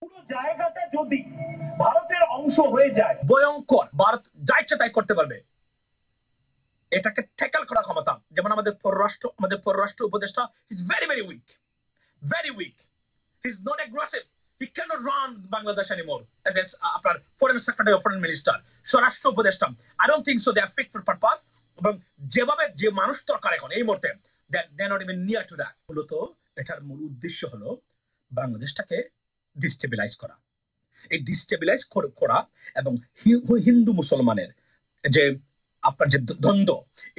পুরো জায়গাটা যদি ভারতের অংশ হয়ে যায়, ভয়ঙ্কর। ভারত যা ইচ্ছা তাই করতে পারবে। এটাকে ট্যাকল করার ক্ষমতা, যেমন আমাদের পররাষ্ট্র উপদেষ্টা is very very weak, very weak. He is not aggressive. He can't run Bangladesh anymore as আপনার ফরেন সেক্রেটারি, ফরেন মিনিস্টার, স্বরাষ্ট্র উপদেষ্টা। I don't think so they are fit for purpose. এবং যেভাবে যে মানুষ দরকার এখন এই মুহূর্তে, they not even near to that. মূলত এটার মূল উদ্দেশ্য হলো বাংলাদেশটাকে ডিস্টেবিলাইজ করা। এই ডিস্টেবিলাইজ করা এবং হিন্দু মুসলমানের যে আপনার যে দ্বন্দ্ব,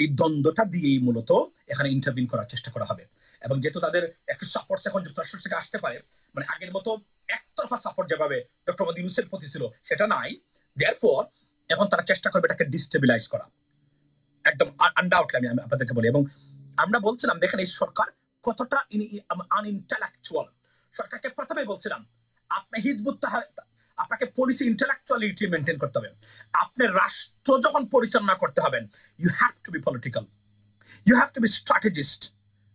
এই দ্বন্দ্বটা দিয়েই মূলত এখানে ইন্টারভিন করার চেষ্টা করা হবে। এবং যেহেতু তাদের একটু সাপোর্ট এখন যুক্তরাষ্ট্র থেকে আসতে পারে, মানে আগের মতো একতরফা সাপোর্ট যেভাবে ডক্টর মোহাম্মদ ইউনূসের প্রতি ছিল সেটা নাই। দেয়ারফর এখন তারা চেষ্টা করবে এটাকে ডিস্টেবিলাইজ করা, একদম আনডাউটলি আমি আপনাদেরকে বলি। এবং আমরা বলছিলাম দেখেন এই সরকার কতটা আনইন্টেলেকচুয়াল। সরকারকে প্রথমে বলছিলাম আপনি হিজবুত আপনাকে পলিসি ইন্টেলেকচুয়ালিটি মেনটেন করতে হবে। আপনি রাষ্ট্র যখন পরিচালনা করতে হবেন, you have to be political, you have to be strategist.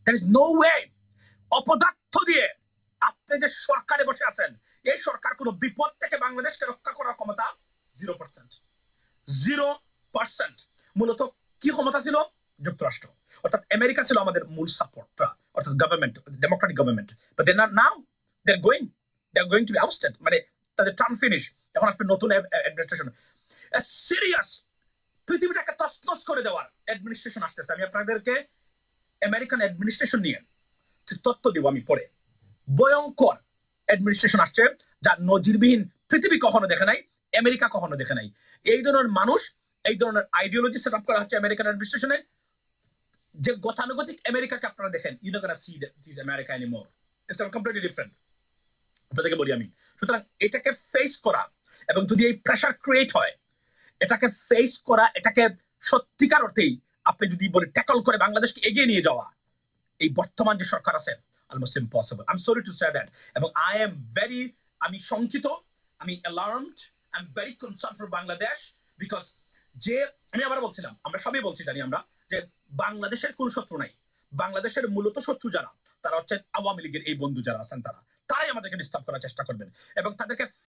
There is no way অপদার্থ দিয়ে আপনি যে সরকারে বসে আছেন, এই সরকার কোনো বিপদ থেকে বাংলাদেশকে রক্ষা করার ক্ষমতা 0%, 0%। মূলত কি ক্ষমতা ছিল? যুক্তরাষ্ট্র অর্থাৎ আমেরিকা ছিল আমাদের মূল সাপোর্টটা, অর্থাৎ government, democratic government. But they are now they are going to be ousted, মানে তাদের টার্ম ফিনিশ। এখন আসবে নতুন অ্যাডমিনিস্ট্রেশন, সিরিয়াস পৃথিবীটাকে তছনছ করে দেওয়ার অ্যাডমিনিস্ট্রেশন আসতেছে। আমি আপনাদেরকে আমেরিকান অ্যাডমিনিস্ট্রেশন নিয়ে তথ্য দিব আমি পরে। ভয়ঙ্কর অ্যাডমিনিস্ট্রেশন আসছে যা নজিরবিহীন, পৃথিবী কখনো দেখে নাই, আমেরিকা কখনো দেখে নাই। এই ধরনের মানুষ, এই ধরনের আইডিওলজি সেট আপ করা হচ্ছে আমেরিকান অ্যাডমিনিস্ট্রেশনে। যে গতানুগতিক আমেরিকাকে আপনারা দেখেন, you not gonna see this America anymore. It's completely different. আপনাদেরকে বলি আমি। সুতরাং এটাকে ফেস করা, এবং যদি এই প্রেসার ক্রিয়েট হয়, এটাকে ফেস করা, এটাকে সত্যিকার অর্থেই আপনি যদি বলে ট্যাকল করে বাংলাদেশকে এগিয়ে নিয়ে যাওয়া, এই বর্তমান যে সরকার আছে, almost impossible. I am sorry to say that. এবং আমি শঙ্কিত, আমি alarmed, I am very concern for Bangladesh. Because যে আমি আবার বলছিলাম, আমরা সবই বলছি জানি আমরা যে বাংলাদেশের কোন শত্রু নাই। বাংলাদেশের মূলত শত্রু যারা, তারা হচ্ছে আওয়ামী লীগের এই বন্ধু যারা আছেন, তারাই আমাদেরকে ডিস্টার্ব করার চেষ্টা করবেন এবং তাদেরকে